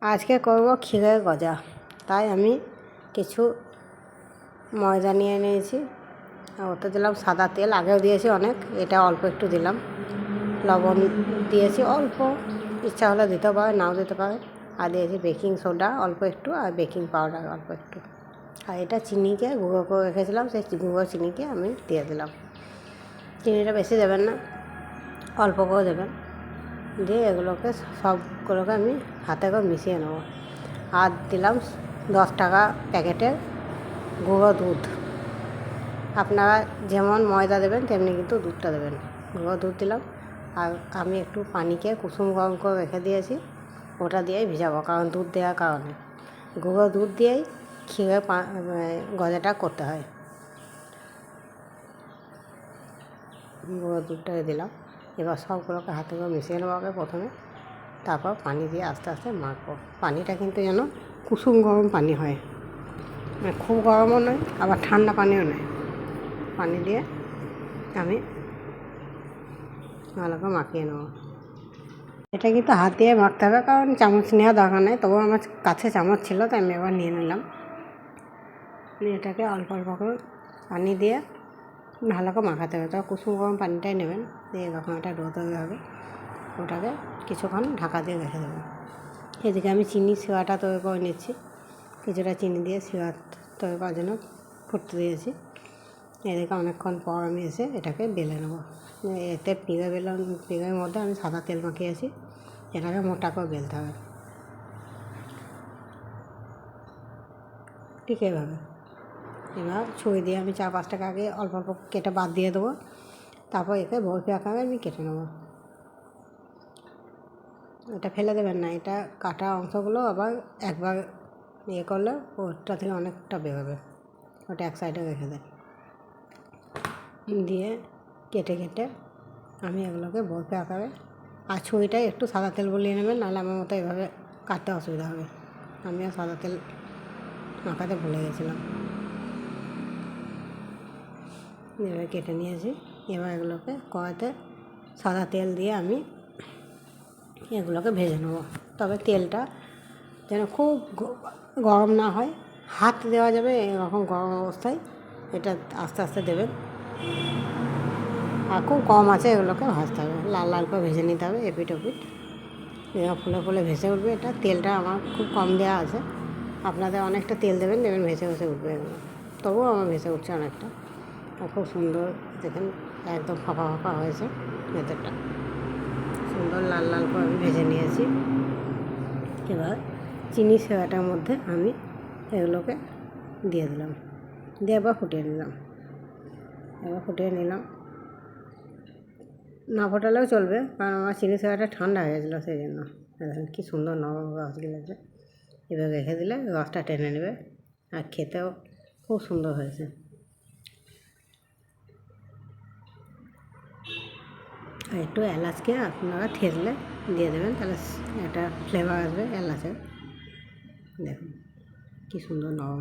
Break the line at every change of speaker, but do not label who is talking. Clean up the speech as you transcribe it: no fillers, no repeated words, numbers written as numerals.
আজকে করব ক্ষীরের গজা। তাই আমি কিছু ময়দা নিয়ে নিয়েছি, ওতে দিলাম সাদা তেল, আগেও দিয়েছি অনেক, এটা অল্প একটু দিলাম। লবণ দিয়েছি অল্প, ইচ্ছা হলে দিতে পারে, নাও দিতে পারে। আর দিয়েছি বেকিং সোডা অল্প একটু, আর বেকিং পাউডার অল্প একটু। আর এটা চিনিকে গুঁড়ো করে রেখেছিলাম, সেই গুঁড়ো চিনিকে আমি দিয়ে দিলাম। চিনিটা বেশি দেবেন না, অল্প করে দেবেন। দিয়ে এগুলোকে সবগুলোকে আমি হাতে করে মিশিয়ে নেব। আর দিলাম 10 টাকা প্যাকেটের গুঁড়ো দুধ। আপনারা যেমন ময়দা দেবেন তেমনি কিন্তু দুধটা দেবেন। গুঁড়ো দুধ দিলাম। আর আমি একটু পানিকে কুসুম গরম করে রেখে দিয়েছি, ওটা দিয়েই ভিজাবো, কারণ দুধ দেওয়ার কারণে। গুঁড়ো দুধ দিয়েই ক্ষীরের গজাটা করতে হয়। গুঁড়ো দুধটাকে দিলাম। এবার সবগুলোকে হাতে করে মিশিয়ে নেবো আগে প্রথমে, তারপর পানি দিয়ে আস্তে আস্তে মাখবো। পানিটা কিন্তু যেন কুসুম গরম পানি হয়, খুব গরমও নয় আবার ঠান্ডা পানিও নয়। পানি দিয়ে আমি ভালো করে মাখিয়ে নেব। এটা কিন্তু হাত দিয়ে মাখতে হবে, কারণ চামচ নেওয়া দরকার নেই। তবুও আমার কাছে চামচ ছিল, তাই আমি এবার নিয়ে নিলাম। এটাকে অল্প অল্প করে পানি দিয়ে ভালো করে মাখাতে হবে। তবে কুসুম গরম পানিটাই নেবেন। এরকম একটা ডো তৈরি হবে, ওটাকে কিছুক্ষণ ঢাকা দিয়ে রেখে দেবেন। এদিকে আমি চিনি সিরাটা তৈরি করে নিচ্ছি। কিছুটা চিনি দিয়ে সিরা তৈরি করার জন্য ফুটতে দিয়েছি। এদিকে অনেকক্ষণ পর আমি এসে এটাকে বেলে নেব। এতে পিঁড়ের মধ্যে আমি সাদা তেল মাখিয়েছি, এটাকে মোটা করে বেলতে হবে ঠিক এভাবে। এবার ছুরি দিয়ে আমি 4-5 টাকা আগে অল্প অল্প কেটে বাদ দিয়ে দেবো। তারপর একে বরফি আকারে আমি কেটে নেব। এটা ফেলে দেবেন না, এটা কাটা অংশগুলো আবার একবার করলে ওটা থেকে অনেকটা বেরোবে। ওটা এক সাইডে রেখে দেয়। দিয়ে কেটে কেটে আমি এগুলোকে বরফি আকারে, আর ছুরিটায় একটু সাদা তেল বলিয়ে নেবেন, নাহলে আমার মতো এভাবে কাটতে অসুবিধা হবে। আমিও সাদা তেল মাখাতে ভুলে গেছিলাম। এভাবে কেটে নিয়েছি। এবার এগুলোকে কড়াইতে সাদা তেল দিয়ে আমি এগুলোকে ভেজে নেব। তবে তেলটা যেন খুব গরম না হয়, হাত দেওয়া যাবে এরকম গরম অবস্থায় এটা আস্তে আস্তে দেবেন। আর খুব কম আছে এগুলোকে ভাজতে হবে, লাল লাল করে ভেজে নিতে হবে এপিট ওপিট। এবার ফুলে ফুলে ভেসে উঠবে। এটা তেলটা আমার খুব কম দেওয়া আছে, আপনাদের অনেকটা তেল দেবেন ভেসে ভেসে উঠবে এগুলো। তবুও আমার ভেসে উঠছে অনেকটা। আর খুব সুন্দর দেখেন, একদম ফাঁপা ফাঁপা হয়েছে ভেতরটা, সুন্দর লাল লাল করে আমি ভেজে নিয়েছি। এবার চিনি সেরাটার মধ্যে আমি এগুলোকে দিয়ে দিলাম, দিয়ে এবার ফুটিয়ে নিলাম। না ফোটালেও চলবে, কারণ আমার চিনি সেরাটা ঠান্ডা হয়ে গেছিলো, সেই জন্য। দেখেন কী সুন্দর নরম রস গিলেছে। এবার রেখে দিলে রসটা টেনে নেবে, আর খেতেও খুব সুন্দর হয়েছে। আর একটু এলাচকে আপনারা থেতলে দিয়ে দেবেন, তাহলে একটা ফ্লেভার আসবে এলাচের। দেখুন কী সুন্দর নরম।